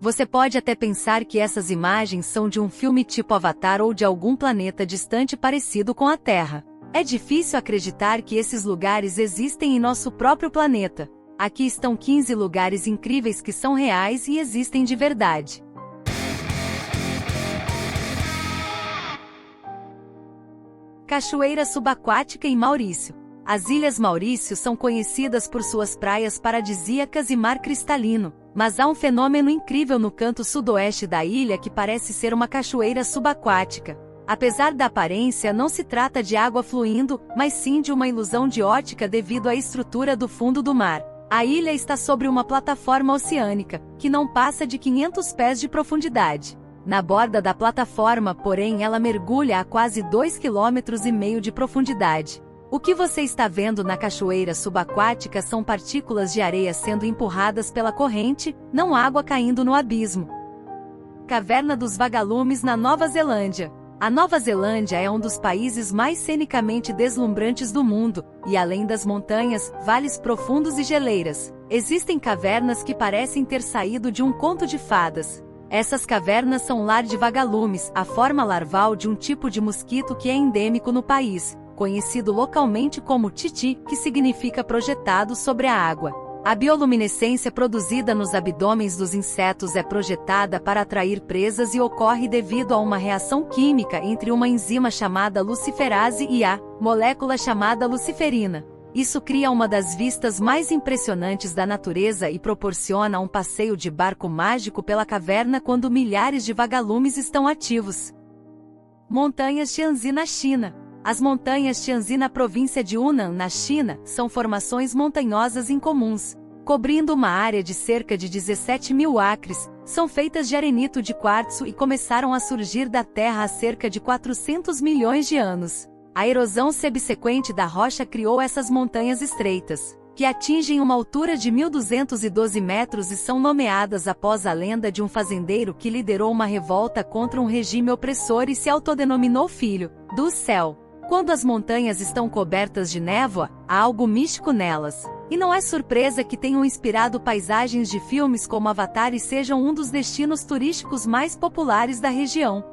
Você pode até pensar que essas imagens são de um filme tipo Avatar ou de algum planeta distante parecido com a Terra. É difícil acreditar que esses lugares existem em nosso próprio planeta. Aqui estão 15 lugares incríveis que são reais e existem de verdade. Cachoeira subaquática em Maurício. As Ilhas Maurício são conhecidas por suas praias paradisíacas e mar cristalino, mas há um fenômeno incrível no canto sudoeste da ilha que parece ser uma cachoeira subaquática. Apesar da aparência, não se trata de água fluindo, mas sim de uma ilusão de ótica devido à estrutura do fundo do mar. A ilha está sobre uma plataforma oceânica, que não passa de 500 pés de profundidade. Na borda da plataforma, porém, ela mergulha a quase 2,5 km de profundidade. O que você está vendo na cachoeira subaquática são partículas de areia sendo empurradas pela corrente, não água caindo no abismo. Caverna dos Vagalumes na Nova Zelândia. A Nova Zelândia é um dos países mais cenicamente deslumbrantes do mundo, e além das montanhas, vales profundos e geleiras, existem cavernas que parecem ter saído de um conto de fadas. Essas cavernas são lar de vagalumes, a forma larval de um tipo de mosquito que é endêmico no país, conhecido localmente como titi, que significa projetado sobre a água. A bioluminescência produzida nos abdômenes dos insetos é projetada para atrair presas e ocorre devido a uma reação química entre uma enzima chamada luciferase e a molécula chamada luciferina. Isso cria uma das vistas mais impressionantes da natureza e proporciona um passeio de barco mágico pela caverna quando milhares de vagalumes estão ativos. Montanhas Tianzi na China. As montanhas Tianzi na província de Hunan, na China, são formações montanhosas incomuns. Cobrindo uma área de cerca de 17 mil acres, são feitas de arenito de quartzo e começaram a surgir da terra há cerca de 400 milhões de anos. A erosão subsequente da rocha criou essas montanhas estreitas, que atingem uma altura de 1.212 metros e são nomeadas após a lenda de um fazendeiro que liderou uma revolta contra um regime opressor e se autodenominou Filho do Céu. Quando as montanhas estão cobertas de névoa, há algo místico nelas. E não é surpresa que tenham inspirado paisagens de filmes como Avatar e sejam um dos destinos turísticos mais populares da região.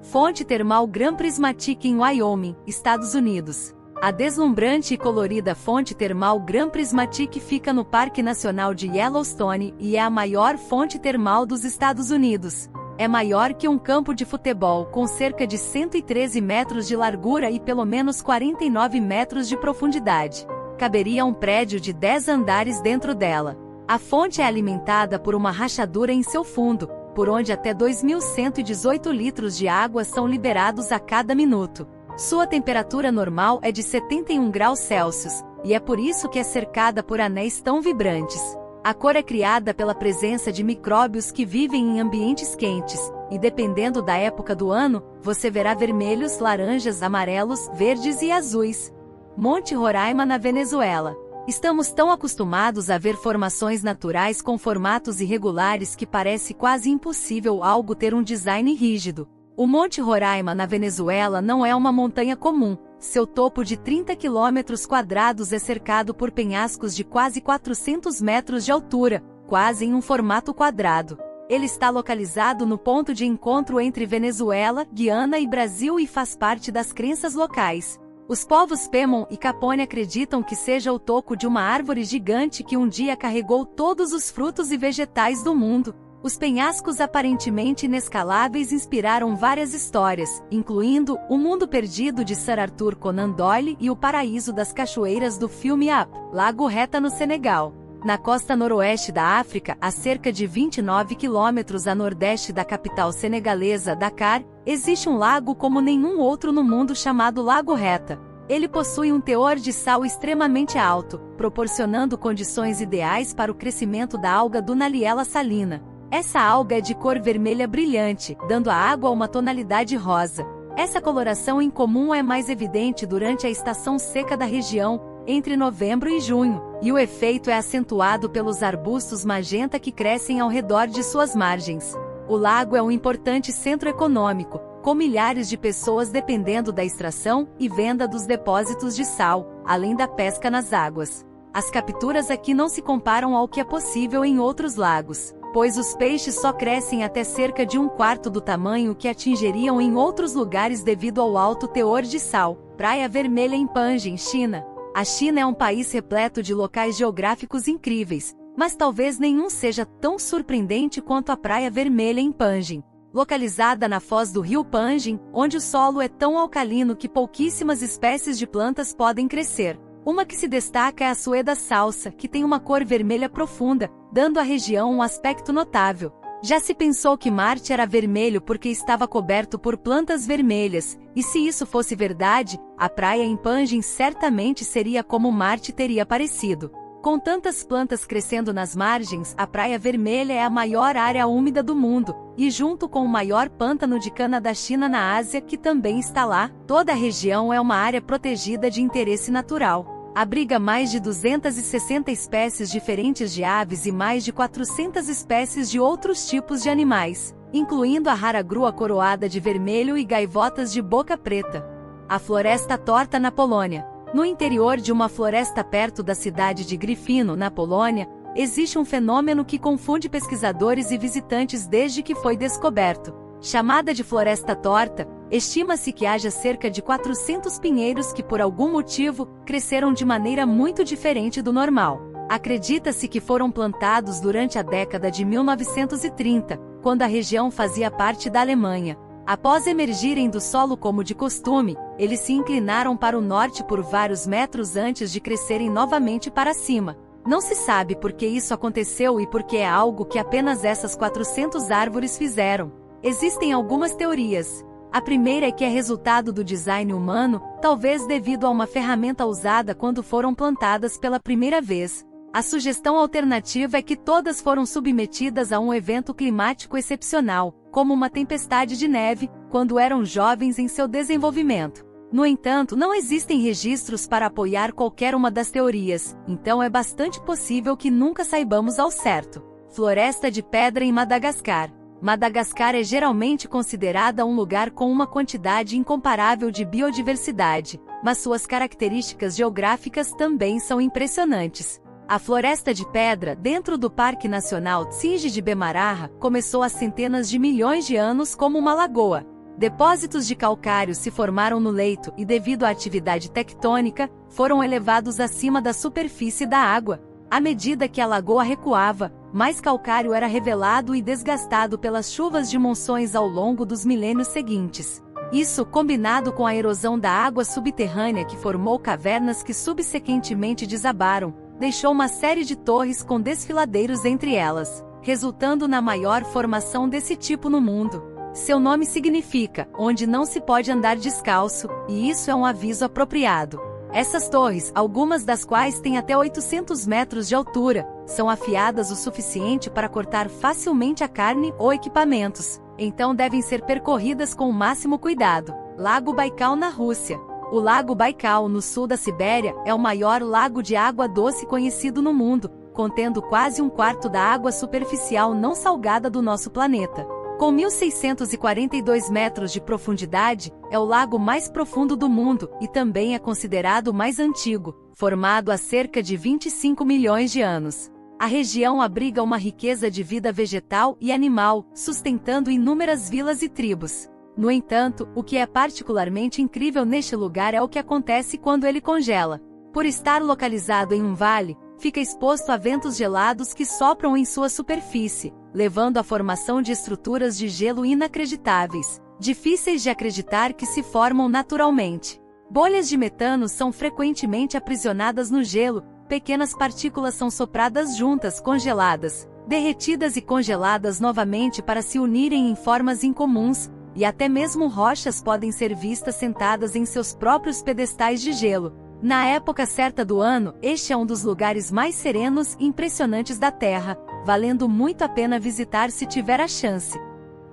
Fonte termal Grand Prismatic em Wyoming, Estados Unidos. A deslumbrante e colorida fonte termal Grand Prismatic fica no Parque Nacional de Yellowstone e é a maior fonte termal dos Estados Unidos. É maior que um campo de futebol com cerca de 113 metros de largura e pelo menos 49 metros de profundidade. Caberia um prédio de 10 andares dentro dela. A fonte é alimentada por uma rachadura em seu fundo, por onde até 2.118 litros de água são liberados a cada minuto. Sua temperatura normal é de 71 graus Celsius, e é por isso que é cercada por anéis tão vibrantes. A cor é criada pela presença de micróbios que vivem em ambientes quentes, e dependendo da época do ano, você verá vermelhos, laranjas, amarelos, verdes e azuis. Monte Roraima na Venezuela. Estamos tão acostumados a ver formações naturais com formatos irregulares que parece quase impossível algo ter um design rígido. O Monte Roraima na Venezuela não é uma montanha comum. Seu topo de 30 km² é cercado por penhascos de quase 400 metros de altura, quase em um formato quadrado. Ele está localizado no ponto de encontro entre Venezuela, Guiana e Brasil e faz parte das crenças locais. Os povos Pemon e Capone acreditam que seja o toco de uma árvore gigante que um dia carregou todos os frutos e vegetais do mundo. Os penhascos aparentemente inescaláveis inspiraram várias histórias, incluindo O Mundo Perdido de Sir Arthur Conan Doyle e O Paraíso das Cachoeiras do filme Up, Lago Reta no Senegal. Na costa noroeste da África, a cerca de 29 quilômetros a nordeste da capital senegalesa, Dakar, existe um lago como nenhum outro no mundo chamado Lago Reta. Ele possui um teor de sal extremamente alto, proporcionando condições ideais para o crescimento da alga Dunaliella salina. Essa alga é de cor vermelha brilhante, dando à água uma tonalidade rosa. Essa coloração incomum é mais evidente durante a estação seca da região, entre novembro e junho, e o efeito é acentuado pelos arbustos magenta que crescem ao redor de suas margens. O lago é um importante centro econômico, com milhares de pessoas dependendo da extração e venda dos depósitos de sal, além da pesca nas águas. As capturas aqui não se comparam ao que é possível em outros lagos. pois os peixes só crescem até cerca de 1/4 do tamanho que atingiriam em outros lugares devido ao alto teor de sal. Praia Vermelha em Panjin, China. A China é um país repleto de locais geográficos incríveis, mas talvez nenhum seja tão surpreendente quanto a Praia Vermelha em Panjin. Localizada na foz do rio Panjin, onde o solo é tão alcalino que pouquíssimas espécies de plantas podem crescer. Uma que se destaca é a Sueda salsa, que tem uma cor vermelha profunda, dando à região um aspecto notável. Já se pensou que Marte era vermelho porque estava coberto por plantas vermelhas, e se isso fosse verdade, a praia em Panjin certamente seria como Marte teria parecido. Com tantas plantas crescendo nas margens, a Praia Vermelha é a maior área úmida do mundo, e junto com o maior pântano de cana da China na Ásia que também está lá, toda a região é uma área protegida de interesse natural. Abriga mais de 260 espécies diferentes de aves e mais de 400 espécies de outros tipos de animais, incluindo a rara grua coroada de vermelho e gaivotas de boca preta. A Floresta Torta na Polônia. No interior de uma floresta perto da cidade de Gryfino, na Polônia, existe um fenômeno que confunde pesquisadores e visitantes desde que foi descoberto. Chamada de Floresta Torta, estima-se que haja cerca de 400 pinheiros que por algum motivo, cresceram de maneira muito diferente do normal. Acredita-se que foram plantados durante a década de 1930, quando a região fazia parte da Alemanha. Após emergirem do solo como de costume, eles se inclinaram para o norte por vários metros antes de crescerem novamente para cima. Não se sabe por que isso aconteceu e porque é algo que apenas essas 400 árvores fizeram. Existem algumas teorias. A primeira é que é resultado do design humano, talvez devido a uma ferramenta usada quando foram plantadas pela primeira vez. A sugestão alternativa é que todas foram submetidas a um evento climático excepcional, como uma tempestade de neve, quando eram jovens em seu desenvolvimento. No entanto, não existem registros para apoiar qualquer uma das teorias, então é bastante possível que nunca saibamos ao certo. Floresta de Pedra em Madagascar. Madagascar é geralmente considerada um lugar com uma quantidade incomparável de biodiversidade, mas suas características geográficas também são impressionantes. A Floresta de Pedra, dentro do Parque Nacional Tsingy de Bemaraha, começou há centenas de milhões de anos como uma lagoa. Depósitos de calcário se formaram no leito e, devido à atividade tectônica, foram elevados acima da superfície da água. À medida que a lagoa recuava, mais calcário era revelado e desgastado pelas chuvas de monções ao longo dos milênios seguintes. Isso, combinado com a erosão da água subterrânea que formou cavernas que subsequentemente desabaram, deixou uma série de torres com desfiladeiros entre elas, resultando na maior formação desse tipo no mundo. Seu nome significa, onde não se pode andar descalço, e isso é um aviso apropriado. Essas torres, algumas das quais têm até 800 metros de altura, são afiadas o suficiente para cortar facilmente a carne ou equipamentos, então devem ser percorridas com o máximo cuidado. Lago Baikal na Rússia. O Lago Baikal, no sul da Sibéria, é o maior lago de água doce conhecido no mundo, contendo quase 1/4 da água superficial não salgada do nosso planeta. Com 1.642 metros de profundidade, é o lago mais profundo do mundo e também é considerado o mais antigo, formado há cerca de 25 milhões de anos. A região abriga uma riqueza de vida vegetal e animal, sustentando inúmeras vilas e tribos. No entanto, o que é particularmente incrível neste lugar é o que acontece quando ele congela. Por estar localizado em um vale, fica exposto a ventos gelados que sopram em sua superfície, levando à formação de estruturas de gelo inacreditáveis, difíceis de acreditar que se formam naturalmente. Bolhas de metano são frequentemente aprisionadas no gelo, pequenas partículas são sopradas juntas, congeladas, derretidas e congeladas novamente para se unirem em formas incomuns, e até mesmo rochas podem ser vistas sentadas em seus próprios pedestais de gelo. Na época certa do ano, este é um dos lugares mais serenos e impressionantes da Terra, valendo muito a pena visitar se tiver a chance.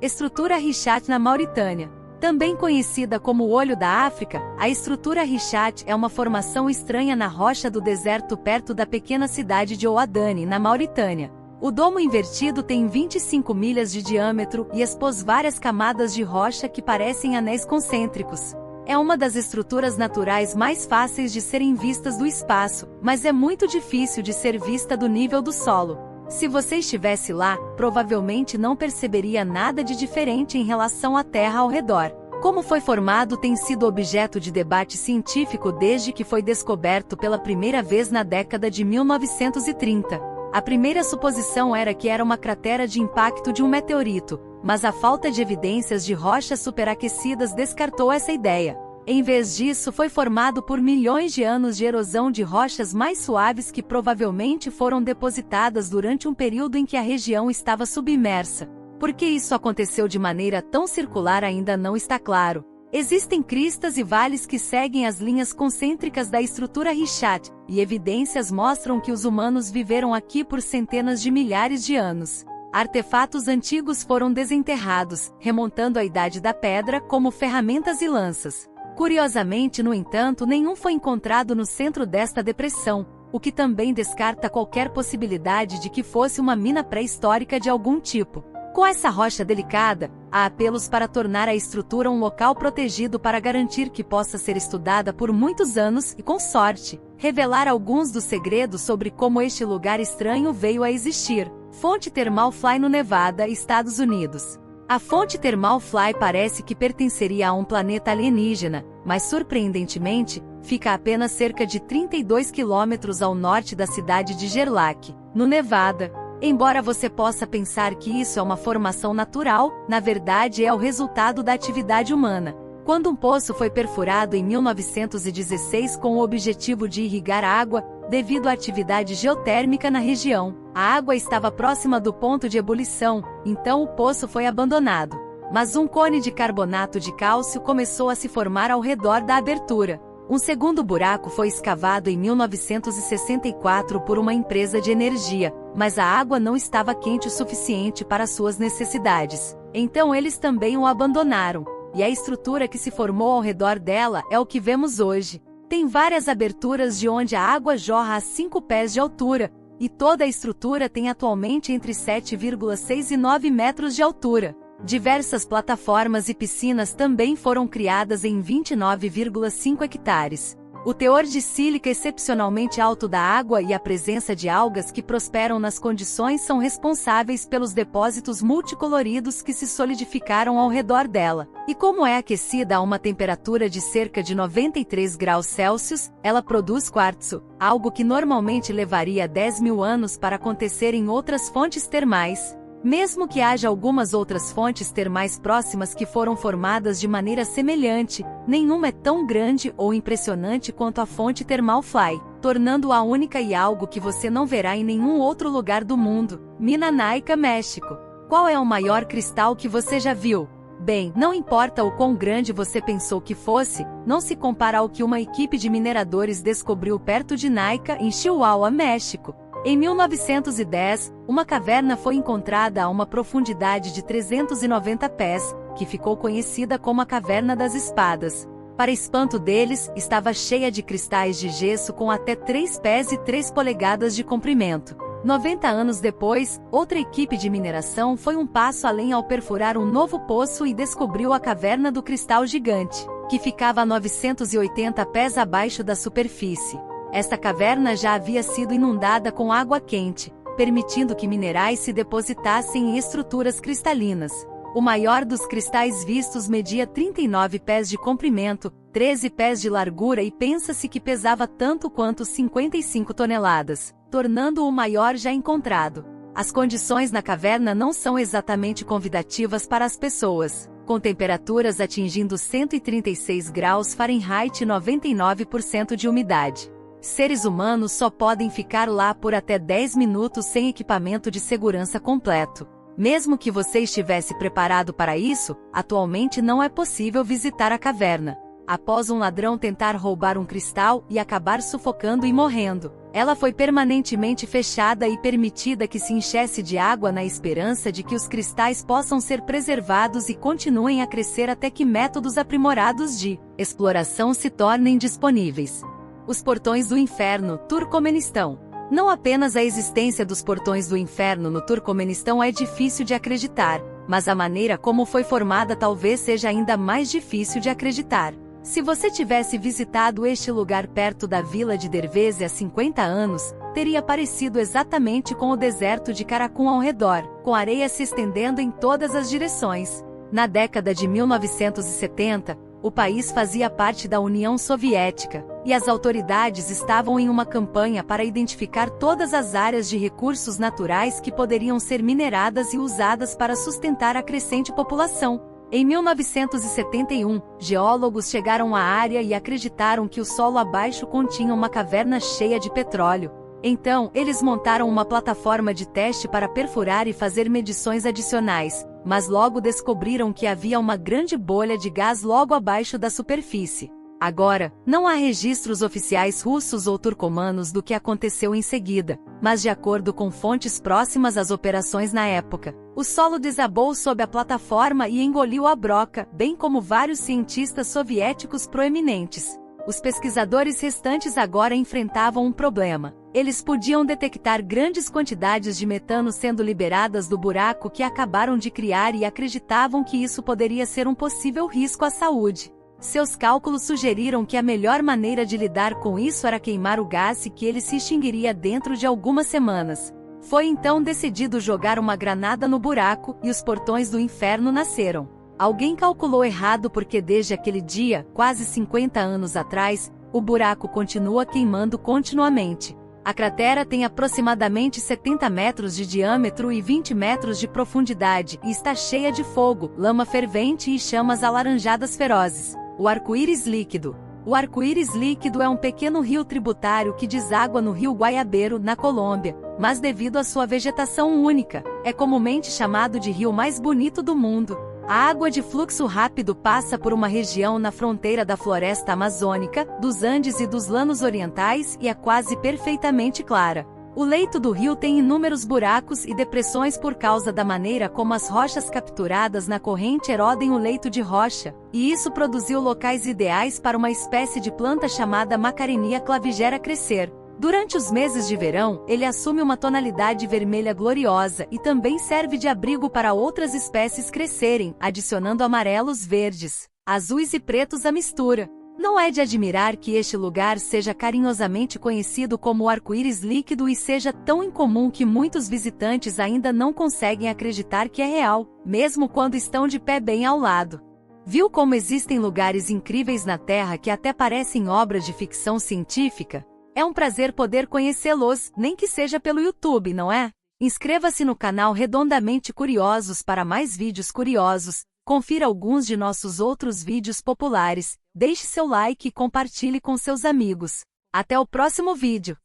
Estrutura Richat na Mauritânia. Também conhecida como o Olho da África, a estrutura Richat é uma formação estranha na rocha do deserto perto da pequena cidade de Ouadane, na Mauritânia. O domo invertido tem 25 milhas de diâmetro e expôs várias camadas de rocha que parecem anéis concêntricos. É uma das estruturas naturais mais fáceis de serem vistas do espaço, mas é muito difícil de ser vista do nível do solo. Se você estivesse lá, provavelmente não perceberia nada de diferente em relação à Terra ao redor. Como foi formado tem sido objeto de debate científico desde que foi descoberto pela primeira vez na década de 1930. A primeira suposição era que era uma cratera de impacto de um meteorito, mas a falta de evidências de rochas superaquecidas descartou essa ideia. Em vez disso, foi formado por milhões de anos de erosão de rochas mais suaves que provavelmente foram depositadas durante um período em que a região estava submersa. Por que isso aconteceu de maneira tão circular ainda não está claro. Existem cristas e vales que seguem as linhas concêntricas da estrutura Richat, e evidências mostram que os humanos viveram aqui por centenas de milhares de anos. Artefatos antigos foram desenterrados, remontando à Idade da Pedra, como ferramentas e lanças. Curiosamente, no entanto, nenhum foi encontrado no centro desta depressão, o que também descarta qualquer possibilidade de que fosse uma mina pré-histórica de algum tipo. Com essa rocha delicada, há apelos para tornar a estrutura um local protegido para garantir que possa ser estudada por muitos anos e, com sorte, revelar alguns dos segredos sobre como este lugar estranho veio a existir. Fonte termal Fly no Nevada, Estados Unidos. A fonte termal Fly parece que pertenceria a um planeta alienígena, mas surpreendentemente, fica a apenas cerca de 32 quilômetros ao norte da cidade de Gerlach, no Nevada. Embora você possa pensar que isso é uma formação natural, na verdade é o resultado da atividade humana. Quando um poço foi perfurado em 1916 com o objetivo de irrigar a água, devido à atividade geotérmica na região, a água estava próxima do ponto de ebulição, então o poço foi abandonado. Mas um cone de carbonato de cálcio começou a se formar ao redor da abertura. Um segundo buraco foi escavado em 1964 por uma empresa de energia, mas a água não estava quente o suficiente para suas necessidades. Então eles também o abandonaram, e a estrutura que se formou ao redor dela é o que vemos hoje. Tem várias aberturas de onde a água jorra a 5 pés de altura, e toda a estrutura tem atualmente entre 7,6 e 9 metros de altura. Diversas plataformas e piscinas também foram criadas em 29,5 hectares. O teor de sílica excepcionalmente alto da água e a presença de algas que prosperam nas condições são responsáveis pelos depósitos multicoloridos que se solidificaram ao redor dela. E como é aquecida a uma temperatura de cerca de 93 graus Celsius, ela produz quartzo, algo que normalmente levaria 10.000 anos para acontecer em outras fontes termais. Mesmo que haja algumas outras fontes termais próximas que foram formadas de maneira semelhante, nenhuma é tão grande ou impressionante quanto a fonte termal Fly, tornando-a única e algo que você não verá em nenhum outro lugar do mundo. Mina Naica, México. Qual é o maior cristal que você já viu? Bem, não importa o quão grande você pensou que fosse, não se compara ao que uma equipe de mineradores descobriu perto de Naica, em Chihuahua, México. Em 1910, uma caverna foi encontrada a uma profundidade de 390 pés, que ficou conhecida como a Caverna das Espadas. Para espanto deles, estava cheia de cristais de gesso com até 3 pés e 3 polegadas de comprimento. 90 anos depois, outra equipe de mineração foi um passo além ao perfurar um novo poço e descobriu a Caverna do Cristal Gigante, que ficava a 980 pés abaixo da superfície. Esta caverna já havia sido inundada com água quente, permitindo que minerais se depositassem em estruturas cristalinas. O maior dos cristais vistos media 39 pés de comprimento, 13 pés de largura e pensa-se que pesava tanto quanto 55 toneladas, tornando-o o maior já encontrado. As condições na caverna não são exatamente convidativas para as pessoas, com temperaturas atingindo 136 graus Fahrenheit e 99% de umidade. Seres humanos só podem ficar lá por até 10 minutos sem equipamento de segurança completo. Mesmo que você estivesse preparado para isso, atualmente não é possível visitar a caverna. Após um ladrão tentar roubar um cristal e acabar sufocando e morrendo, ela foi permanentemente fechada e permitida que se enchesse de água na esperança de que os cristais possam ser preservados e continuem a crescer até que métodos aprimorados de exploração se tornem disponíveis. Os Portões do Inferno, Turcomenistão. Não apenas a existência dos Portões do Inferno no Turcomenistão é difícil de acreditar, mas a maneira como foi formada talvez seja ainda mais difícil de acreditar. Se você tivesse visitado este lugar perto da vila de Derveze há 50 anos, teria parecido exatamente com o deserto de Karakum ao redor, com areia se estendendo em todas as direções. Na década de 1970, o país fazia parte da União Soviética, e as autoridades estavam em uma campanha para identificar todas as áreas de recursos naturais que poderiam ser mineradas e usadas para sustentar a crescente população. Em 1971, geólogos chegaram à área e acreditaram que o solo abaixo continha uma caverna cheia de petróleo. Então, eles montaram uma plataforma de teste para perfurar e fazer medições adicionais, mas logo descobriram que havia uma grande bolha de gás logo abaixo da superfície. Agora, não há registros oficiais russos ou turcomanos do que aconteceu em seguida, mas de acordo com fontes próximas às operações na época, o solo desabou sob a plataforma e engoliu a broca, bem como vários cientistas soviéticos proeminentes. Os pesquisadores restantes agora enfrentavam um problema. Eles podiam detectar grandes quantidades de metano sendo liberadas do buraco que acabaram de criar e acreditavam que isso poderia ser um possível risco à saúde. Seus cálculos sugeriram que a melhor maneira de lidar com isso era queimar o gás e que ele se extinguiria dentro de algumas semanas. Foi então decidido jogar uma granada no buraco, e os portões do inferno nasceram. Alguém calculou errado porque desde aquele dia, quase 50 anos atrás, o buraco continua queimando continuamente. A cratera tem aproximadamente 70 metros de diâmetro e 20 metros de profundidade e está cheia de fogo, lama fervente e chamas alaranjadas ferozes. O arco-íris líquido. O arco-íris líquido é um pequeno rio tributário que deságua no rio Guaiabeiro, na Colômbia, mas devido à sua vegetação única, é comumente chamado de rio mais bonito do mundo. A água de fluxo rápido passa por uma região na fronteira da floresta amazônica, dos Andes e dos Llanos Orientais e é quase perfeitamente clara. O leito do rio tem inúmeros buracos e depressões por causa da maneira como as rochas capturadas na corrente erodem o leito de rocha, e isso produziu locais ideais para uma espécie de planta chamada Macarinia clavigera crescer. Durante os meses de verão, ele assume uma tonalidade vermelha gloriosa e também serve de abrigo para outras espécies crescerem, adicionando amarelos, verdes, azuis e pretos à mistura. Não é de admirar que este lugar seja carinhosamente conhecido como o arco-íris líquido e seja tão incomum que muitos visitantes ainda não conseguem acreditar que é real, mesmo quando estão de pé bem ao lado. Viu como existem lugares incríveis na Terra que até parecem obras de ficção científica? É um prazer poder conhecê-los, nem que seja pelo YouTube, não é? Inscreva-se no canal Redondamente Curiosos para mais vídeos curiosos, confira alguns de nossos outros vídeos populares, deixe seu like e compartilhe com seus amigos. Até o próximo vídeo!